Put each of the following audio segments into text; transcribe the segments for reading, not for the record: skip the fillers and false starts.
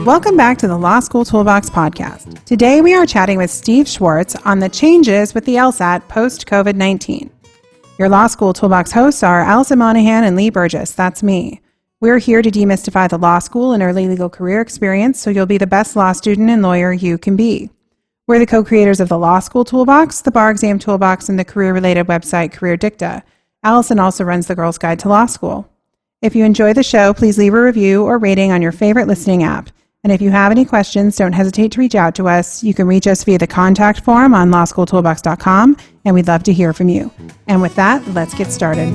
Welcome back to the Law School Toolbox podcast. Today we are chatting with Steve Schwartz on the changes with the LSAT post-COVID-19. Your Law School Toolbox hosts are Allison Monahan and Lee Burgess. That's me. We're here to demystify the law school and early legal career experience so you'll be the best law student and lawyer you can be. We're the co-creators of the Law School Toolbox, the Bar Exam Toolbox, and the career-related website Career Dicta. Allison also runs the Girls Guide to Law School. If you enjoy the show, please leave a review or rating on your favorite listening app. And if you have any questions, don't hesitate to reach out to us. You can reach us via the contact form on lawschooltoolbox.com, and we'd love to hear from you. And with that, let's get started.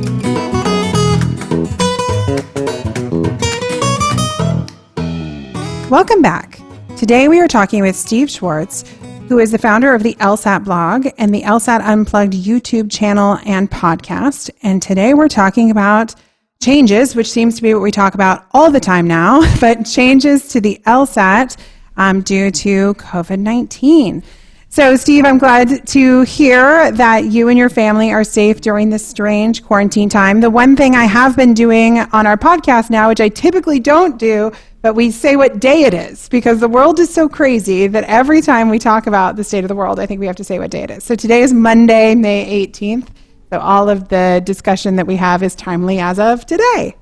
Welcome back. Today we are talking with Steve Schwartz, who is the founder of the LSAT Blog and the LSAT Unplugged YouTube channel and podcast. And today we're talking about changes, which seems to be what we talk about all the time now, but changes to the LSAT due to COVID-19. So, Steve, I'm glad to hear that you and your family are safe during this strange quarantine time. The one thing I have been doing on our podcast now, which I typically don't do, but we say what day it is, because the world is so crazy that every time we talk about the state of the world, I think we have to say what day it is. So today is Monday, May 18th. So all of the discussion that we have is timely as of today.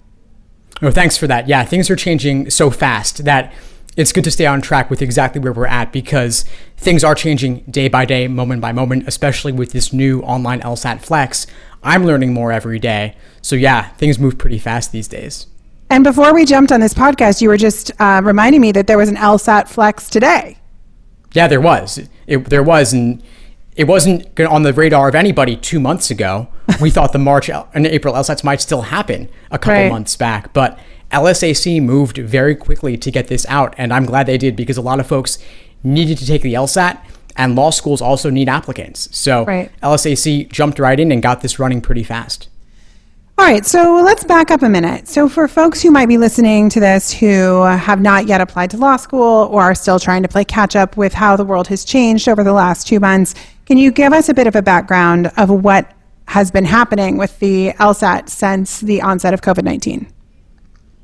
Oh, thanks for that. Yeah, things are changing so fast that it's good to stay on track with exactly where we're at, because things are changing day by day, moment by moment, especially with this new online LSAT-Flex. I'm learning more every day. So yeah, things move pretty fast these days. And before we jumped on this podcast, you were just reminding me that there was an LSAT-Flex today. Yeah, there was. There was, and it wasn't on the radar of anybody 2 months ago. We thought the March and April LSATs might still happen a couple months back, but LSAC moved very quickly to get this out, and I'm glad they did, because a lot of folks needed to take the LSAT, and law schools also need applicants. So LSAC jumped right in and got this running pretty fast. All right, so let's back up a minute. So for folks who might be listening to this who have not yet applied to law school or are still trying to play catch up with how the world has changed over the last 2 months, can you give us a bit of a background of what has been happening with the LSAT since the onset of COVID-19?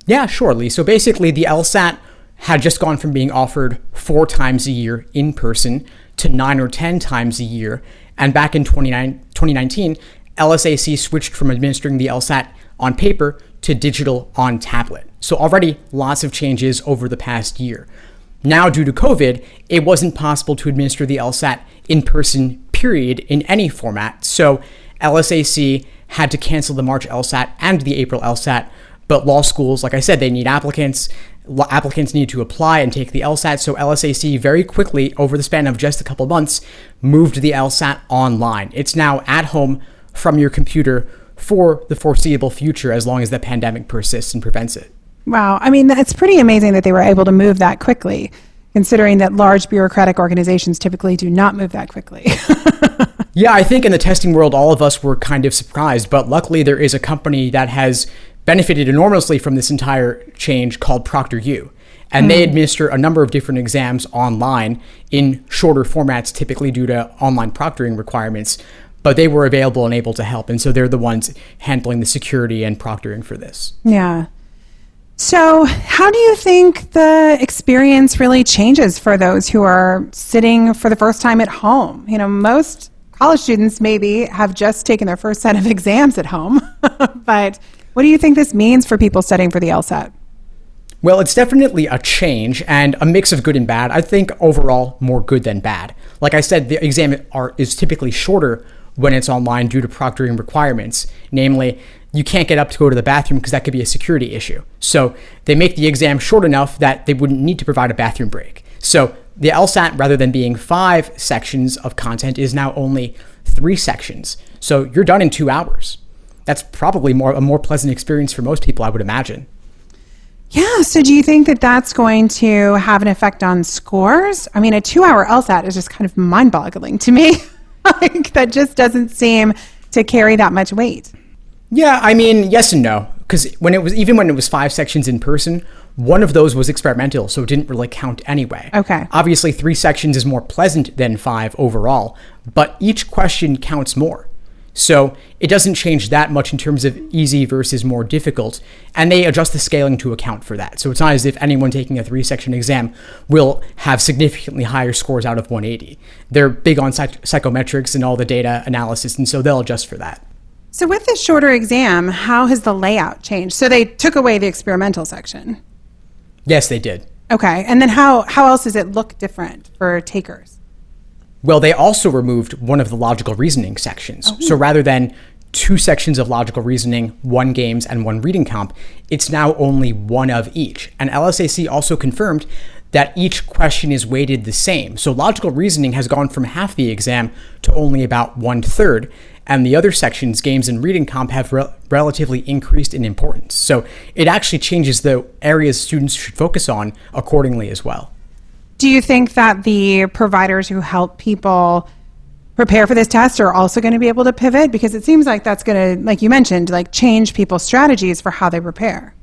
Yeah, sure, Lee. So basically, the LSAT had just gone from being offered 4 times a year in person to 9 or 10 times a year. And back in 2019, LSAC switched from administering the LSAT on paper to digital on tablet. So already lots of changes over the past year. Now, due to COVID, it wasn't possible to administer the LSAT in person, period, in any format. So LSAC had to cancel the March LSAT and the April LSAT. But law schools, like I said, they need applicants. Applicants need to apply and take the LSAT. So LSAC very quickly, over the span of just a couple months, moved the LSAT online. It's now at home from your computer for the foreseeable future, as long as the pandemic persists and prevents it. Wow. I mean, it's pretty amazing that they were able to move that quickly, considering that large bureaucratic organizations typically do not move that quickly. Yeah, I think in the testing world, all of us were kind of surprised, but luckily there is a company that has benefited enormously from this entire change called ProctorU. And they administer a number of different exams online in shorter formats, typically due to online proctoring requirements. But they were available and able to help. And so they're the ones handling the security and proctoring for this. Yeah. So how do you think the experience really changes for those who are sitting for the first time at home? You know, most college students maybe have just taken their first set of exams at home. But what do you think this means for people studying for the LSAT? Well, it's definitely a change and a mix of good and bad. I think overall more good than bad. Like I said, the exam is typically shorter when it's online due to proctoring requirements. Namely, you can't get up to go to the bathroom because that could be a security issue. So they make the exam short enough that they wouldn't need to provide a bathroom break. So the LSAT, rather than being 5 sections of content, is now only 3 sections. So you're done in 2 hours. That's probably a more pleasant experience for most people, I would imagine. Yeah, so do you think that that's going to have an effect on scores? I mean, a 2-hour LSAT is just kind of mind-boggling to me. Like, that just doesn't seem to carry that much weight. Yeah, I mean, yes and no. Because when it was 5 sections in person, one of those was experimental, so it didn't really count anyway. Okay. Obviously, 3 sections is more pleasant than 5 overall, but each question counts more. So it doesn't change that much in terms of easy versus more difficult. And they adjust the scaling to account for that. So it's not as if anyone taking a 3-section exam will have significantly higher scores out of 180. They're big on psychometrics and all the data analysis, and so they'll adjust for that. So with this shorter exam, how has the layout changed? So they took away the experimental section. Yes, they did. Okay. And then how else does it look different for takers? Well, they also removed one of the logical reasoning sections. Oh. So rather than 2 sections of logical reasoning, 1 games, and 1 reading comp, it's now only 1 of each. And LSAC also confirmed that each question is weighted the same. So logical reasoning has gone from half the exam to only about 1/3. And the other sections, games and reading comp, have relatively increased in importance. So it actually changes the areas students should focus on accordingly as well. Do you think that the providers who help people prepare for this test are also going to be able to pivot? Because it seems like that's going to, like you mentioned, like change people's strategies for how they prepare.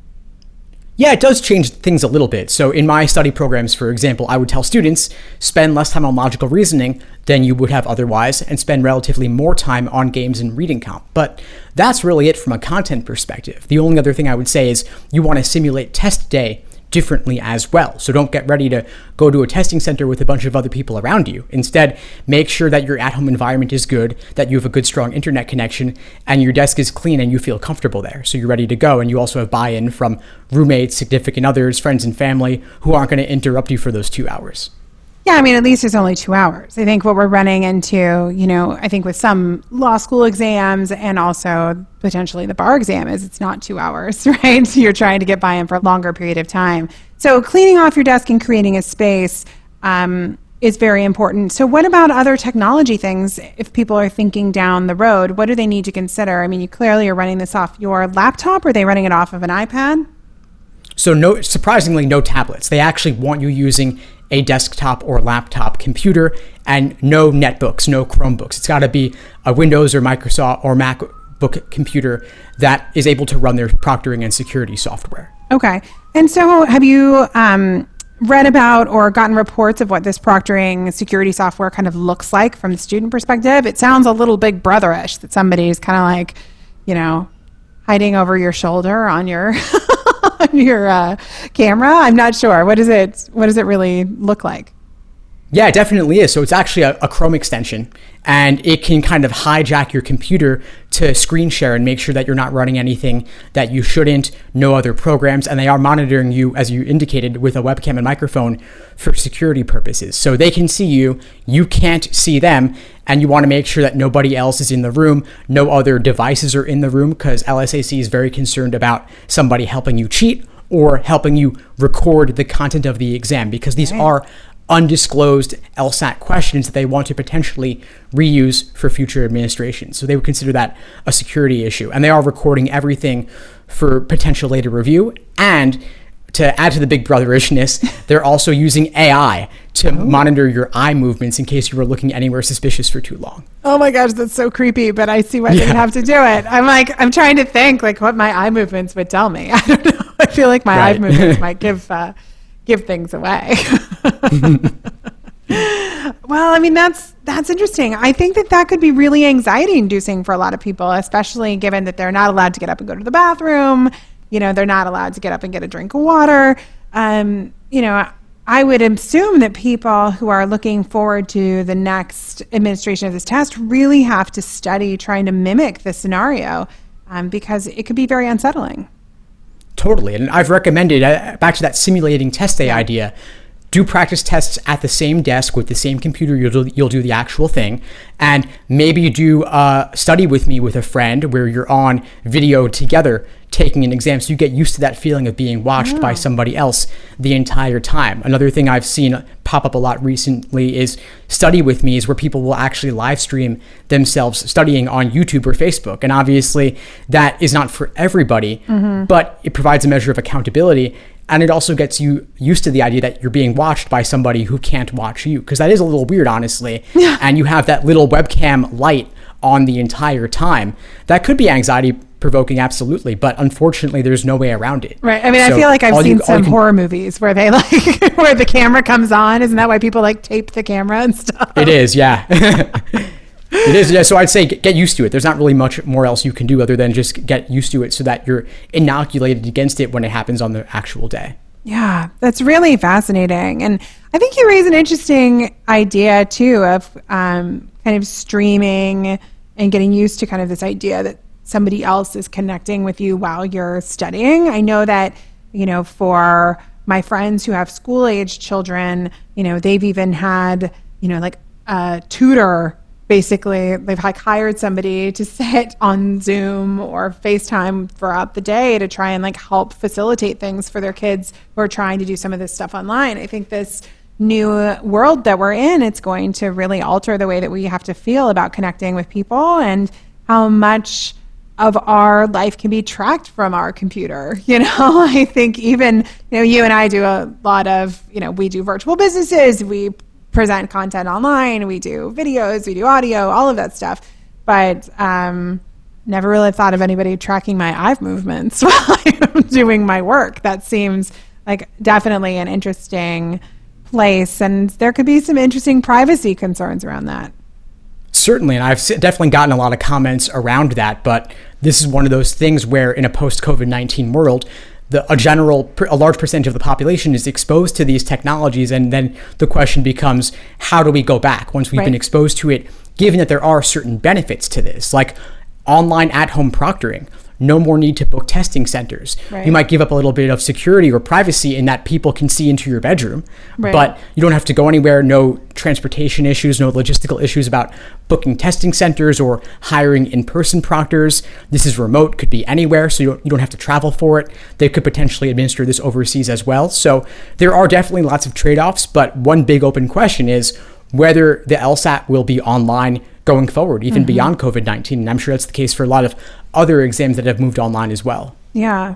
Yeah, it does change things a little bit. So in my study programs, for example, I would tell students spend less time on logical reasoning than you would have otherwise and spend relatively more time on games and reading comp. But that's really it from a content perspective. The only other thing I would say is you want to simulate test day differently as well. So don't get ready to go to a testing center with a bunch of other people around you. Instead, make sure that your at-home environment is good, that you have a good, strong internet connection, and your desk is clean and you feel comfortable there. So you're ready to go, and you also have buy-in from roommates, significant others, friends and family who aren't going to interrupt you for those 2 hours. Yeah, I mean, at least it's only 2 hours. I think what we're running into, I think with some law school exams and also potentially the bar exam is it's not 2 hours, right? So you're trying to get buy-in for a longer period of time. So cleaning off your desk and creating a space is very important. So what about other technology things? If people are thinking down the road, what do they need to consider? I mean, you clearly are running this off your laptop. Are they running it off of an iPad? So surprisingly, no tablets. They actually want you using a desktop or laptop computer and no netbooks, no Chromebooks. It's got to be a Windows or Microsoft or MacBook computer that is able to run their proctoring and security software. Okay. And so have you read about or gotten reports of what this proctoring security software kind of looks like from the student perspective? It sounds a little Big Brotherish that somebody's kind of like, hiding over your shoulder on your on your camera. I'm not sure. What does it really look like? Yeah, it definitely is. So it's actually a Chrome extension, and it can kind of hijack your computer to screen share and make sure that you're not running anything that you shouldn't, no other programs, and they are monitoring you, as you indicated, with a webcam and microphone for security purposes. So they can see you, you can't see them, and you want to make sure that nobody else is in the room, no other devices are in the room, because LSAC is very concerned about somebody helping you cheat or helping you record the content of the exam, because these are undisclosed LSAT questions that they want to potentially reuse for future administration. So they would consider that a security issue. And they are recording everything for potential later review. And to add to the Big Brotherishness, they're also using AI to monitor your eye movements in case you were looking anywhere suspicious for too long. Oh my gosh, that's so creepy, but I see why they would have to do it. I'm trying to think what my eye movements would tell me. I don't know. I feel like my eye movements might give things away. Well, I mean, that's interesting. I think that could be really anxiety inducing for a lot of people, especially given that they're not allowed to get up and go to the bathroom. They're not allowed to get up and get a drink of water. I would assume that people who are looking forward to the next administration of this test really have to study trying to mimic the scenario because it could be very unsettling. Totally. And I've recommended, back to that simulating test day idea, do practice tests at the same desk with the same computer. You'll do the actual thing. And maybe you do study with me with a friend where you're on video together taking an exam, so you get used to that feeling of being watched by somebody else the entire time. Another thing I've seen pop up a lot recently is study with me, is where people will actually live stream themselves studying on YouTube or Facebook. And obviously that is not for everybody, but it provides a measure of accountability. And it also gets you used to the idea that you're being watched by somebody who can't watch you, because that is a little weird, honestly. Yeah. And you have that little webcam light on the entire time. That could be anxiety provoking, absolutely, but unfortunately there's no way around it. Right. I mean, I feel like I've seen some horror movies where they where the camera comes on. Isn't that why people tape the camera and stuff? It is, yeah. It is. Yeah. So I'd say get used to it. There's not really much more else you can do other than just get used to it so that you're inoculated against it when it happens on the actual day. Yeah, that's really fascinating. And I think you raise an interesting idea too of kind of streaming and getting used to kind of this idea that somebody else is connecting with you while you're studying. I know that, for my friends who have school-age children, they've even had, like a tutor. Basically, they've hired somebody to sit on Zoom or FaceTime throughout the day to try and help facilitate things for their kids who are trying to do some of this stuff online. I think this new world that we're in, it's going to really alter the way that we have to feel about connecting with people and how much of our life can be tracked from our computer. I think even, you and I do a lot of, we do virtual businesses, we present content online, we do videos, we do audio, all of that stuff, but never really thought of anybody tracking my eye movements while I'm doing my work. That seems like definitely an interesting place, and there could be some interesting privacy concerns around that. Certainly, and I've definitely gotten a lot of comments around that, but this is one of those things where in a post-COVID-19 world, a large percentage of the population is exposed to these technologies, and then the question becomes, how do we go back once we've been exposed to it, given that there are certain benefits to this, like online at-home proctoring. No more need to book testing centers. Right. You might give up a little bit of security or privacy in that people can see into your bedroom, but you don't have to go anywhere. No transportation issues, no logistical issues about booking testing centers or hiring in-person proctors. This is remote, could be anywhere, so you don't have to travel for it. They could potentially administer this overseas as well. So there are definitely lots of trade-offs, but one big open question is whether the LSAT will be online going forward, even beyond COVID-19. And I'm sure that's the case for a lot of other exams that have moved online as well. Yeah.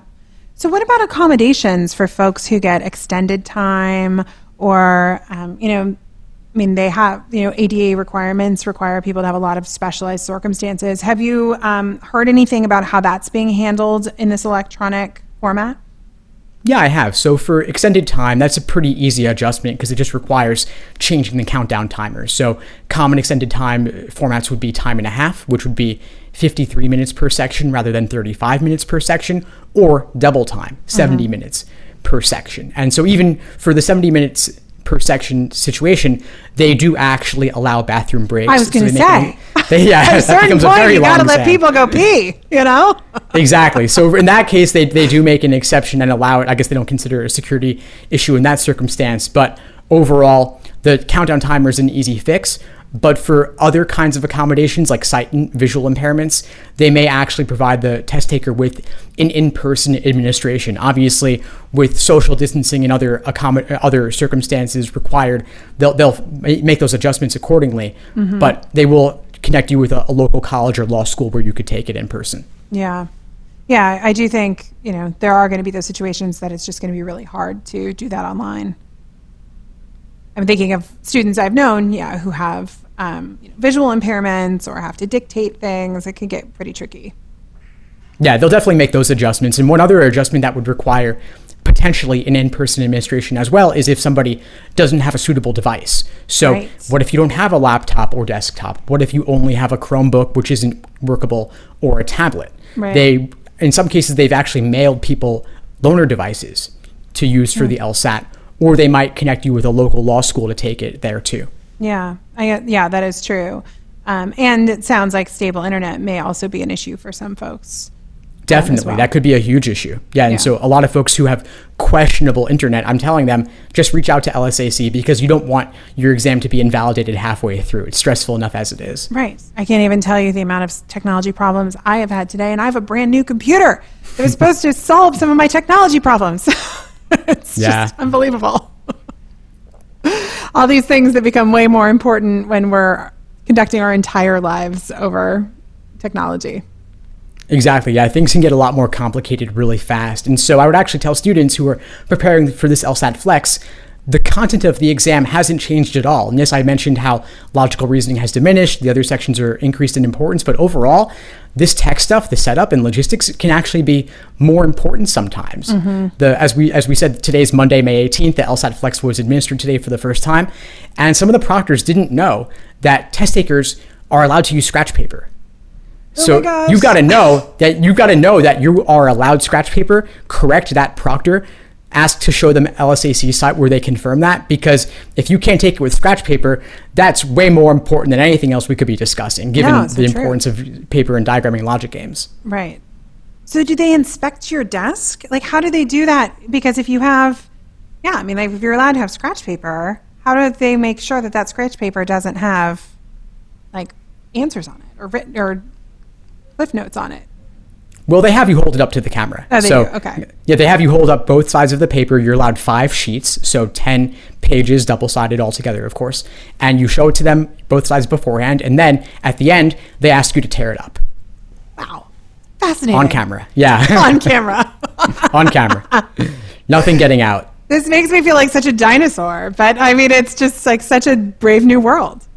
So what about accommodations for folks who get extended time or, they have, ADA requirements require people to have a lot of specialized circumstances. Have you heard anything about how that's being handled in this electronic format? Yeah, I have. So for extended time, that's a pretty easy adjustment because it just requires changing the countdown timers. So common extended time formats would be time and a half, which would be 53 minutes per section rather than 35 minutes per section, or double time, 70 minutes per section. And so even for the 70 minutes per section situation, they do actually allow bathroom breaks. I was going to say. At a certain point, you got to let people go pee, Exactly. So in that case, they do make an exception and allow it. I guess they don't consider it a security issue in that circumstance. But overall, the countdown timer is an easy fix. But for other kinds of accommodations like sight and visual impairments, they may actually provide the test taker with an in-person administration. Obviously, with social distancing and other circumstances required, they'll make those adjustments accordingly. But they will connect you with a local college or law school where you could take it in person. Yeah. Yeah, I do think, there are going to be those situations that it's just going to be really hard to do that online. I'm thinking of students I've known, who have visual impairments or have to dictate things. It can get pretty tricky. Yeah, they'll definitely make those adjustments. And one other adjustment that would require potentially an in-person administration as well is if somebody doesn't have a suitable device. So what if you don't have a laptop or desktop? What if you only have a Chromebook, which isn't workable, or a tablet? In some cases, they've actually mailed people loaner devices to use for the LSAT, or they might connect you with a local law school to take it there too. Yeah, that is true. And it sounds like stable internet may also be an issue for some folks. Definitely. Well. That could be a huge issue. Yeah. And so a lot of folks who have questionable internet, I'm telling them, just reach out to LSAC because you don't want your exam to be invalidated halfway through. It's stressful enough as it is. Right. I can't even tell you the amount of technology problems I have had today. And I have a brand new computer that was supposed to solve some of my technology problems. It's just unbelievable. All these things that become way more important when we're conducting our entire lives over technology. Exactly. Yeah, things can get a lot more complicated really fast. And so I would actually tell students who are preparing for this LSAT-Flex, the content of the exam hasn't changed at all. And yes, I mentioned how logical reasoning has diminished. The other sections are increased in importance. But overall, this tech stuff, the setup and logistics can actually be more important sometimes. As we said, today's Monday, May 18th, the LSAT-Flex was administered today for the first time. And some of the proctors didn't know that test takers are allowed to use scratch paper. Oh So my gosh. you've got to know that you are allowed scratch paper. Correct that proctor. Ask to show them LSAC site where they confirm that, because if you can't take it with scratch paper, that's way more important than anything else we could be discussing, given the importance of paper and diagramming logic games. Right. So do they inspect your desk? Like, how do they do that? Because if you have, if you're allowed to have scratch paper, how do they make sure that that scratch paper doesn't have like answers on it or written or cliff notes on it? Well, they have you hold it up to the camera. Oh, they do? Okay. Yeah, they have you hold up both sides of the paper. You're allowed 5 sheets, so 10 pages, double-sided altogether, of course. And you show it to them both sides beforehand, and then at the end, they ask you to tear it up. Wow. Fascinating. On camera. Yeah. On camera. On camera. Nothing getting out. This makes me feel like such a dinosaur, but I mean, it's just like such a brave new world.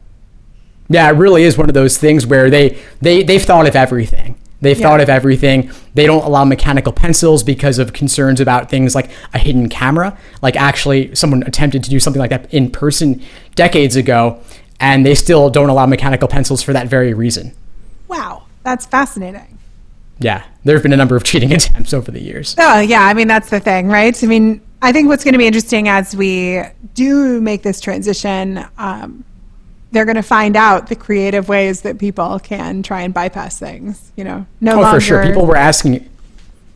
Yeah, it really is one of those things where they've thought of everything. They've thought of everything. They don't allow mechanical pencils because of concerns about things like a hidden camera. Like, actually, someone attempted to do something like that in person decades ago, and they still don't allow mechanical pencils for that very reason. Wow, that's fascinating. Yeah, there have been a number of cheating attempts over the years. Oh, yeah, I mean, that's the thing, right? I mean, I think what's going to be interesting as we do make this transition, they're going to find out the creative ways that people can try and bypass things, no longer. For sure. People were asking.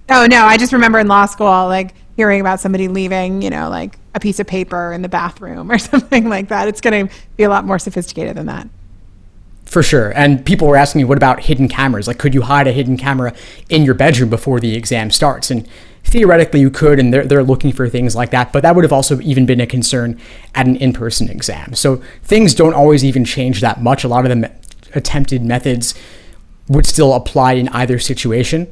Oh, no, I just remember in law school, like hearing about somebody leaving, like a piece of paper in the bathroom or something like that. It's going to be a lot more sophisticated than that. For sure. And people were asking me, what about hidden cameras? Like, could you hide a hidden camera in your bedroom before the exam starts? And theoretically you could, and they're looking for things like that, but that would have also even been a concern at an in-person exam. So things don't always even change that much. A lot of the attempted methods would still apply in either situation.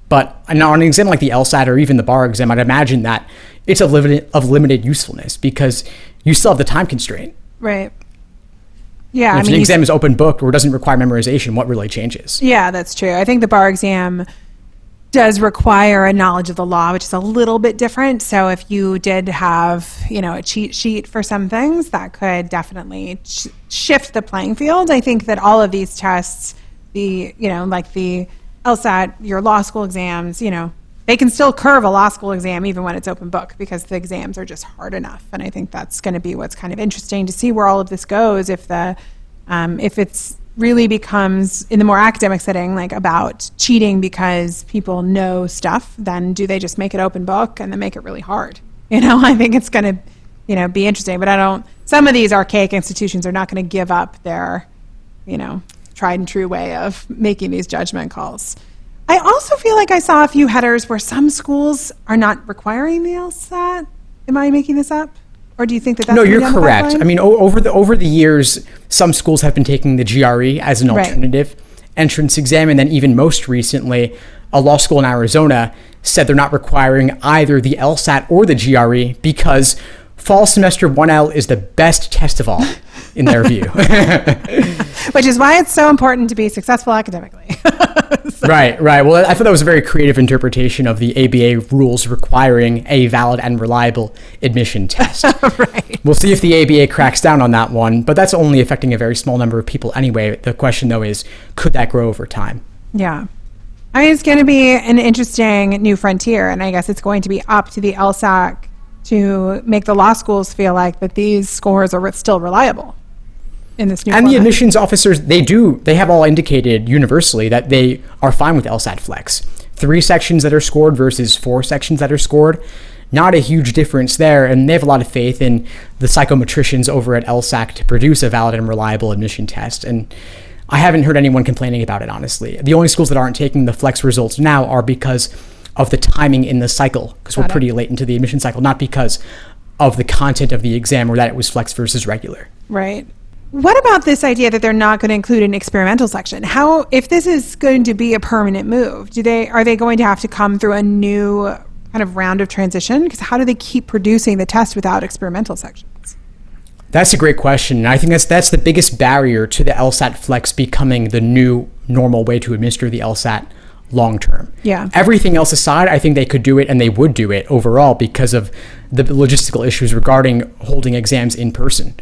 But on an exam like the LSAT or even the bar exam, I'd imagine that it's of limited usefulness because you still have the time constraint. Right. Yeah. If an exam is open book or doesn't require memorization, what really changes? Yeah, that's true. I think the bar exam does require a knowledge of the law, which is a little bit different. So if you did have, a cheat sheet for some things, that could definitely shift the playing field. I think that all of these tests, like the LSAT, your law school exams, they can still curve a law school exam even when it's open book because the exams are just hard enough. And I think that's going to be what's kind of interesting to see where all of this goes. If it's really becomes in the more academic setting, like about cheating because people know stuff, then do they just make it open book and then make it really hard? I think it's going to, be interesting, but some of these archaic institutions are not going to give up their, tried and true way of making these judgment calls. I also feel like I saw a few headers where some schools are not requiring the LSAT. Am I making this up? Or do you think that that's No, you're correct. I mean, over the years, some schools have been taking the GRE as an alternative entrance exam. And then even most recently, a law school in Arizona said they're not requiring either the LSAT or the GRE because fall semester 1L is the best test of all in their view. Which is why it's so important to be successful academically. Right. Well, I thought that was a very creative interpretation of the ABA rules requiring a valid and reliable admission test. Right. We'll see if the ABA cracks down on that one, but that's only affecting a very small number of people anyway. The question, though, is could that grow over time? Yeah. I mean, it's going to be an interesting new frontier, and I guess it's going to be up to the LSAC to make the law schools feel like that these scores are still reliable in this new And format. the admissions officers, they have all indicated universally that they are fine with LSAT-Flex. 3 sections that are scored versus 4 sections that are scored. Not a huge difference there, and they have a lot of faith in the psychometricians over at LSAC to produce a valid and reliable admission test. And I haven't heard anyone complaining about it, honestly. The only schools that aren't taking the Flex results now are because of the timing in the cycle, because we're pretty late into the admission cycle, not because of the content of the exam or that it was Flex versus regular. Right. What about this idea that they're not going to include an experimental section? How, if this is going to be a permanent move, are they going to have to come through a new kind of round of transition? Because how do they keep producing the test without experimental sections? That's a great question. And I think that's the biggest barrier to the LSAT-Flex becoming the new normal way to administer the LSAT long term. Yeah. Everything else aside, I think they could do it, and they would do it overall because of the logistical issues regarding holding exams in person.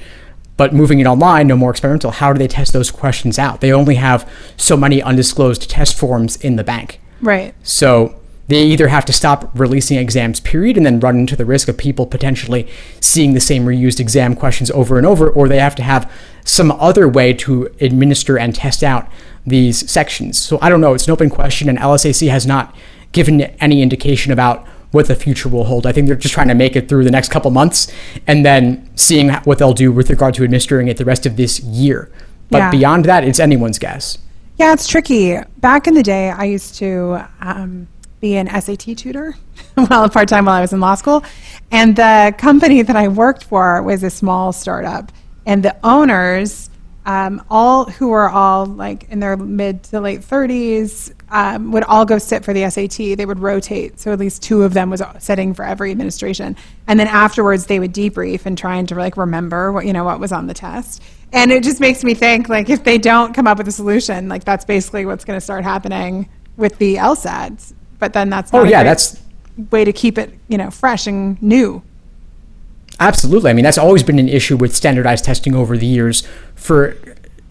But moving it online, no more experimental, how do they test those questions out? They only have so many undisclosed test forms in the bank. Right. So they either have to stop releasing exams, period, and then run into the risk of people potentially seeing the same reused exam questions over and over, or they have to have some other way to administer and test out these sections. So I don't know. It's an open question, and LSAC has not given any indication about what the future will hold. I think they're just trying to make it through the next couple months and then seeing what they'll do with regard to administering it the rest of this year. But beyond that, it's anyone's guess. Yeah, it's tricky. Back in the day, I used to be an SAT tutor, part-time while I was in law school. And the company that I worked for was a small startup. And the owners, who were all like in their mid to late 30s, would all go sit for the SAT. They would rotate, so at least two of them was sitting for every administration. And then afterwards, they would debrief and trying to like remember what was on the test. And it just makes me think, like, if they don't come up with a solution, like that's basically what's going to start happening with the LSATs. But then that's not that's way to keep it fresh and new. Absolutely. I mean, that's always been an issue with standardized testing over the years for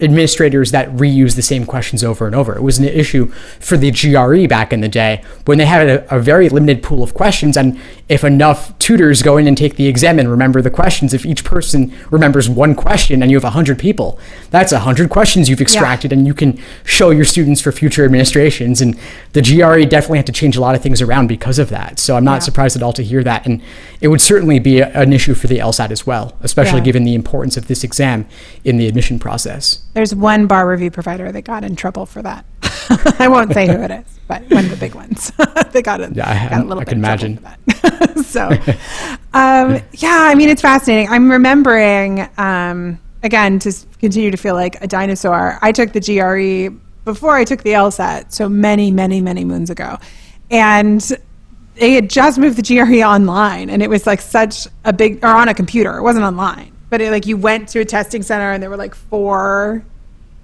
administrators that reuse the same questions over and over. It was an issue for the GRE back in the day when they had a very limited pool of questions, and if enough tutors go in and take the exam and remember the questions, if each person remembers one question and you have 100 people, that's 100 questions you've extracted and you can show your students for future administrations. And the GRE definitely had to change a lot of things around because of that. So I'm not surprised at all to hear that. And it would certainly be an issue for the LSAT as well, especially given the importance of this exam in the admission process. There's one bar review provider that got in trouble for that. I won't say who it is, but one of the big ones. They got a little bit in trouble for that. So, I mean, it's fascinating. I'm remembering, again, to continue to feel like a dinosaur, I took the GRE before I took the LSAT, so many, many, many moons ago. And they had just moved the GRE online, and it was like such a big, or on a computer, it wasn't online. But you went to a testing center and there were like 4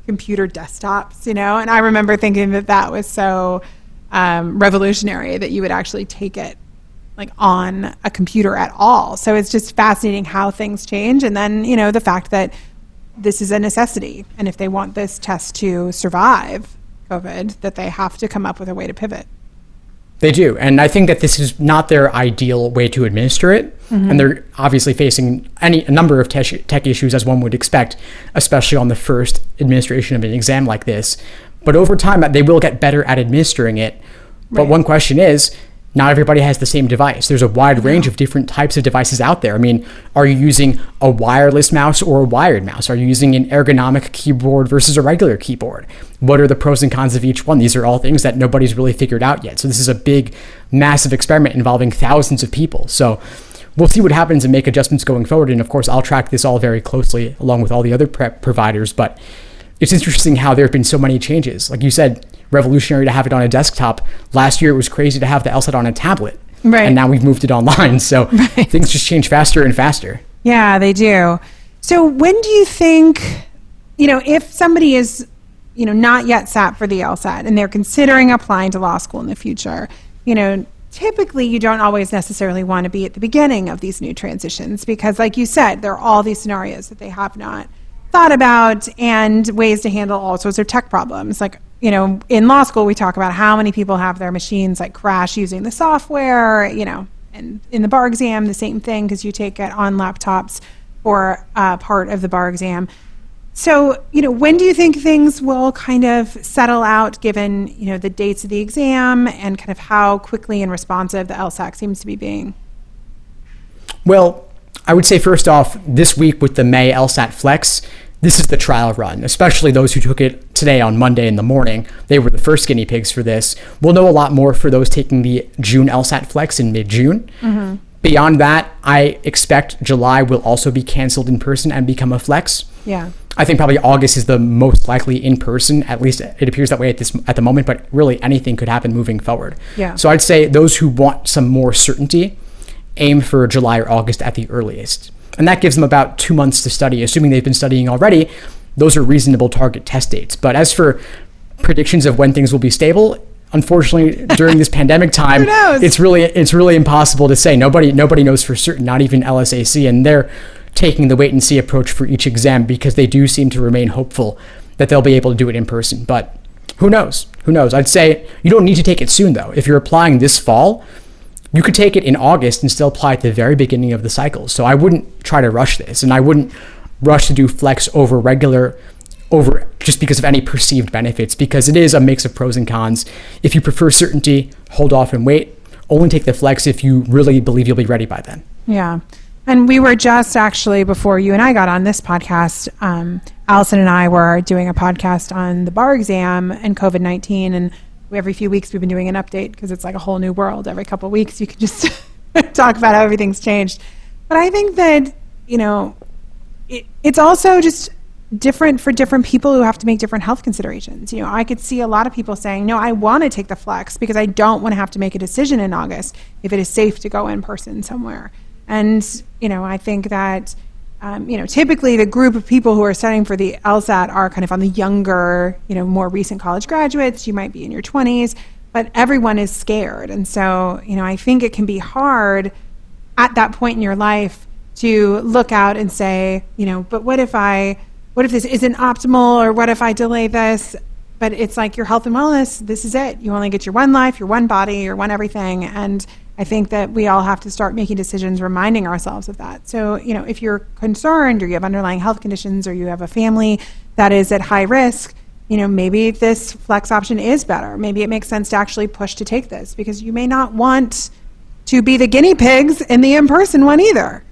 computer desktops, and I remember thinking that was so revolutionary that you would actually take it like on a computer at all. So it's just fascinating how things change. And then, the fact that this is a necessity. And if they want this test to survive COVID, that they have to come up with a way to pivot. They do. And I think that this is not their ideal way to administer it. Mm-hmm. And they're obviously facing a number of tech issues, as one would expect, especially on the first administration of an exam like this. But over time, they will get better at administering it. But one question is, not everybody has the same device. There's a wide range of different types of devices out there. I mean, are you using a wireless mouse or a wired mouse? Are you using an ergonomic keyboard versus a regular keyboard? What are the pros and cons of each one? These are all things that nobody's really figured out yet. So this is a big, massive experiment involving thousands of people. So we'll see what happens and make adjustments going forward. And of course, I'll track this all very closely along with all the other prep providers. But it's interesting how there have been so many changes. Like you said, revolutionary to have it on a desktop. Last year, it was crazy to have the LSAT on a tablet. Right. And now we've moved it online. So things just change faster and faster. Yeah, they do. So when do you think, if somebody is, not yet sat for the LSAT and they're considering applying to law school in the future, typically you don't always necessarily want to be at the beginning of these new transitions because, like you said, there are all these scenarios that they have not thought about and ways to handle all sorts of tech problems. Like, in law school, we talk about how many people have their machines like crash using the software, and in the bar exam, the same thing because you take it on laptops for part of the bar exam. So, when do you think things will kind of settle out given, the dates of the exam and kind of how quickly and responsive the LSAC seems to be being? Well, I would say first off, this week with the May LSAT-Flex, this is the trial run, especially those who took it today on Monday in the morning. They were the first guinea pigs for this. We'll know a lot more for those taking the June LSAT-Flex in mid-June. Mm-hmm. Beyond that, I expect July will also be canceled in person and become a flex. Yeah. I think probably August is the most likely in person, at least it appears that way at the moment, but really anything could happen moving forward. Yeah. So I'd say those who want some more certainty aim for July or August at the earliest. And that gives them about 2 months to study. Assuming they've been studying already, those are reasonable target test dates. But as for predictions of when things will be stable, unfortunately, during this pandemic time, it's really impossible to say. Nobody knows for certain, not even LSAC. And they're taking the wait and see approach for each exam because they do seem to remain hopeful that they'll be able to do it in person. But who knows? Who knows? I'd say you don't need to take it soon, though. If you're applying this fall, you could take it in August and still apply at the very beginning of the cycle. So I wouldn't try to rush this, and I wouldn't rush to do flex over just because of any perceived benefits, because it is a mix of pros and cons. If you prefer certainty, hold off and wait. Only take the flex if you really believe you'll be ready by then. Yeah. And we were just actually, before you and I got on this podcast, Alison and I were doing a podcast on the bar exam and COVID-19. And every few weeks we've been doing an update because it's like a whole new world. Every couple of weeks you can just talk about how everything's changed. But I think that, it's also just different for different people who have to make different health considerations. I could see a lot of people saying, no, I want to take the flex because I don't want to have to make a decision in August if it is safe to go in person somewhere. And, I think that, typically the group of people who are studying for the LSAT are kind of on the younger, more recent college graduates. You might be in your 20s, but everyone is scared. And so, I think it can be hard at that point in your life to look out and say, but what if this isn't optimal, or what if I delay this? But it's like your health and wellness, this is it. You only get your one life, your one body, your one everything. And I think that we all have to start making decisions reminding ourselves of that. So, if you're concerned or you have underlying health conditions or you have a family that is at high risk, maybe this flex option is better. Maybe it makes sense to actually push to take this because you may not want to be the guinea pigs in the in-person one either.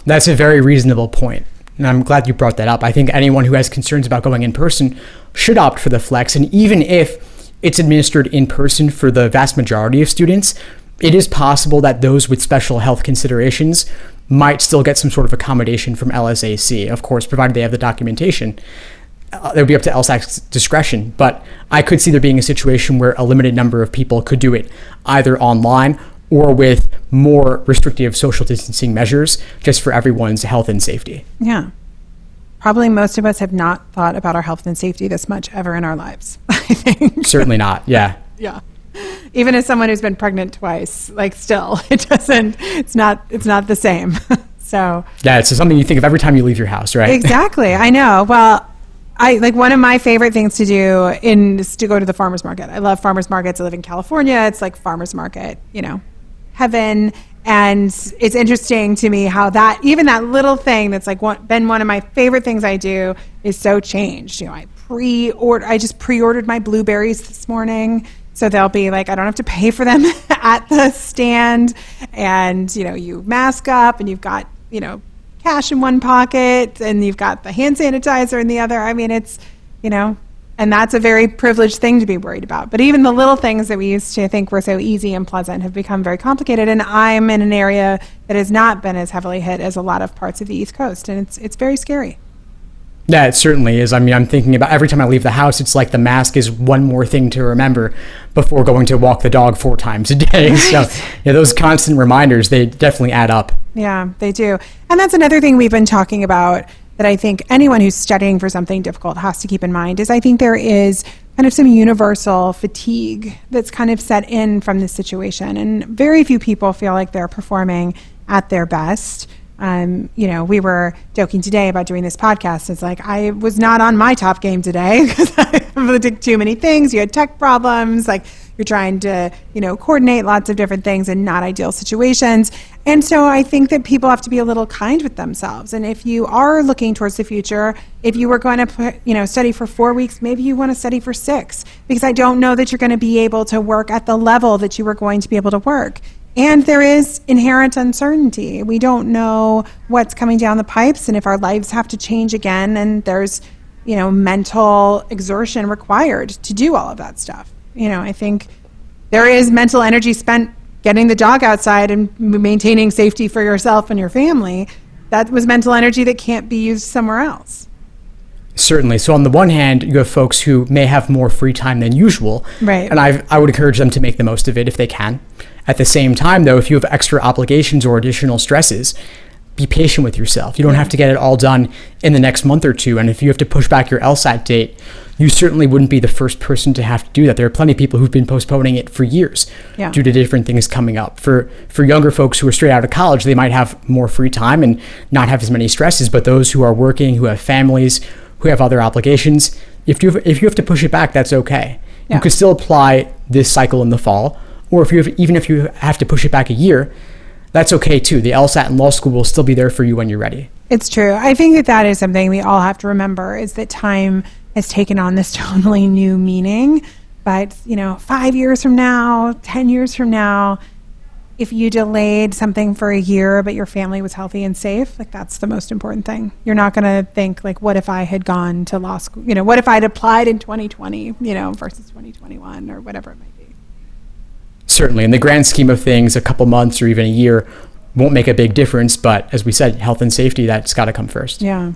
That's a very reasonable point. And I'm glad you brought that up. I think anyone who has concerns about going in person should opt for the flex. And even if it's administered in person for the vast majority of students, it is possible that those with special health considerations might still get some sort of accommodation from LSAC, of course, provided they have the documentation. It would be up to LSAC's discretion. But I could see there being a situation where a limited number of people could do it either online or with more restrictive social distancing measures just for everyone's health and safety. Yeah. Probably most of us have not thought about our health and safety this much ever in our lives, I think. Certainly not, yeah. Yeah. Even as someone who's been pregnant twice, still, it's not the same. So. Yeah, it's something you think of every time you leave your house, right? Exactly, I know. Well, one of my favorite things to do is to go to the farmer's market. I love farmer's markets. I live in California. It's like farmer's market, heaven. And it's interesting to me how even that little thing that's been one of my favorite things I do is so changed. I just pre-ordered my blueberries this morning. So they'll be I don't have to pay for them at the stand. And, you mask up and you've got, cash in one pocket and you've got the hand sanitizer in the other. I mean, it's, and that's a very privileged thing to be worried about. But even the little things that we used to think were so easy and pleasant have become very complicated. And I'm in an area that has not been as heavily hit as a lot of parts of the East Coast. And it's very scary. Yeah, it certainly is. I mean, I'm thinking about every time I leave the house, it's like the mask is one more thing to remember before going to walk the dog 4 times a day. So those constant reminders, they definitely add up. Yeah, they do. And that's another thing we've been talking about that I think anyone who's studying for something difficult has to keep in mind is I think there is kind of some universal fatigue that's kind of set in from this situation. And very few people feel like they're performing at their best. We were joking today about doing this podcast. It's I was not on my top game today because I did too many things. You had tech problems, you're trying to, coordinate lots of different things in not ideal situations. And so I think that people have to be a little kind with themselves. And if you are looking towards the future, if you were going to study for 4 weeks, maybe you want to study for 6, because I don't know that you're going to be able to work at the level that you were going to be able to work. And there is inherent uncertainty. We don't know what's coming down the pipes and if our lives have to change again, and there's, mental exertion required to do all of that stuff. I think there is mental energy spent getting the dog outside and maintaining safety for yourself and your family. That was mental energy that can't be used somewhere else. Certainly. So on the one hand, you have folks who may have more free time than usual. Right. And I would encourage them to make the most of it if they can. At the same time, though, if you have extra obligations or additional stresses, be patient with yourself. You don't have to get it all done in the next month or two. And if you have to push back your LSAT date you certainly wouldn't be the first person to have to do that. There are plenty of people who've been postponing it for years due to different things coming up. For younger folks who are straight out of college, they might have more free time and not have as many stresses. But those who are working, who have families, who have other obligations, if you have to push it back, that's okay. You could still apply this cycle in the fall, or even if you have to push it back a year, that's okay too. The LSAT and law school will still be there for you when you're ready. It's true. I think that is something we all have to remember, is that time has taken on this totally new meaning. But, 5 years from now, 10 years from now, if you delayed something for a year, but your family was healthy and safe, like, that's the most important thing. You're not going to think, like, what if I had gone to law school? What if I'd applied in 2020, versus 2021 or whatever it might be. Certainly. In the grand scheme of things, a couple months or even a year won't make a big difference. But as we said, health and safety, that's got to come first. Yeah.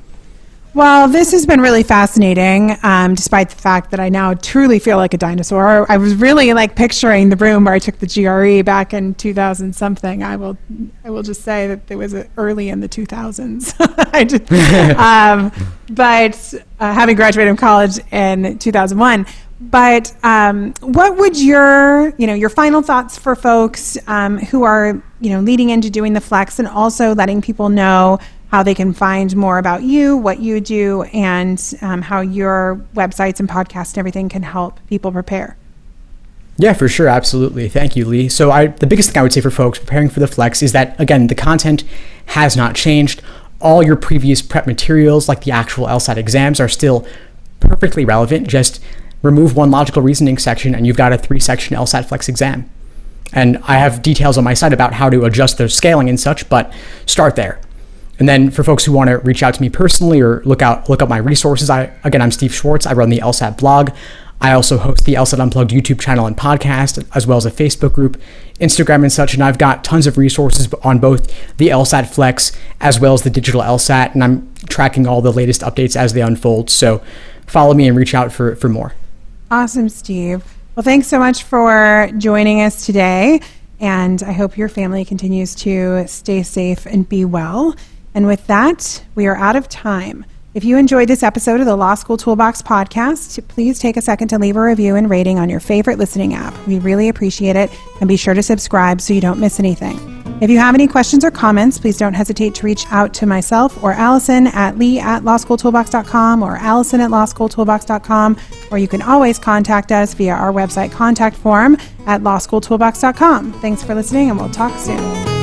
Well, this has been really fascinating, despite the fact that I now truly feel like a dinosaur. I was really picturing the room where I took the GRE back in 2000 something. I will just say that it was early in the 2000s. But having graduated from college in 2001. But what would your final thoughts for folks who are leading into doing the Flex, and also letting people know how they can find more about you, what you do, and how your websites and podcasts and everything can help people prepare? Yeah, for sure. Absolutely. Thank you, Lee. So the biggest thing I would say for folks preparing for the Flex is that, again, the content has not changed. All your previous prep materials, like the actual LSAT exams, are still perfectly relevant. Just remove one logical reasoning section and you've got a 3-section LSAT-Flex exam. And I have details on my site about how to adjust their scaling and such, but start there. And then for folks who want to reach out to me personally or look up my resources, I'm Steve Schwartz. I run the LSAT blog. I also host the LSAT Unplugged YouTube channel and podcast, as well as a Facebook group, Instagram and such. And I've got tons of resources on both the LSAT Flex as well as the digital LSAT. And I'm tracking all the latest updates as they unfold. So follow me and reach out for more. Awesome, Steve. Well, thanks so much for joining us today. And I hope your family continues to stay safe and be well. And with that, we are out of time. If you enjoyed this episode of the Law School Toolbox podcast, please take a second to leave a review and rating on your favorite listening app. We really appreciate it. And be sure to subscribe so you don't miss anything. If you have any questions or comments, please don't hesitate to reach out to myself or Alison at lee@lawschooltoolbox.com or allison@lawschooltoolbox.com, or you can always contact us via our website contact form at lawschooltoolbox.com. Thanks for listening, and we'll talk soon.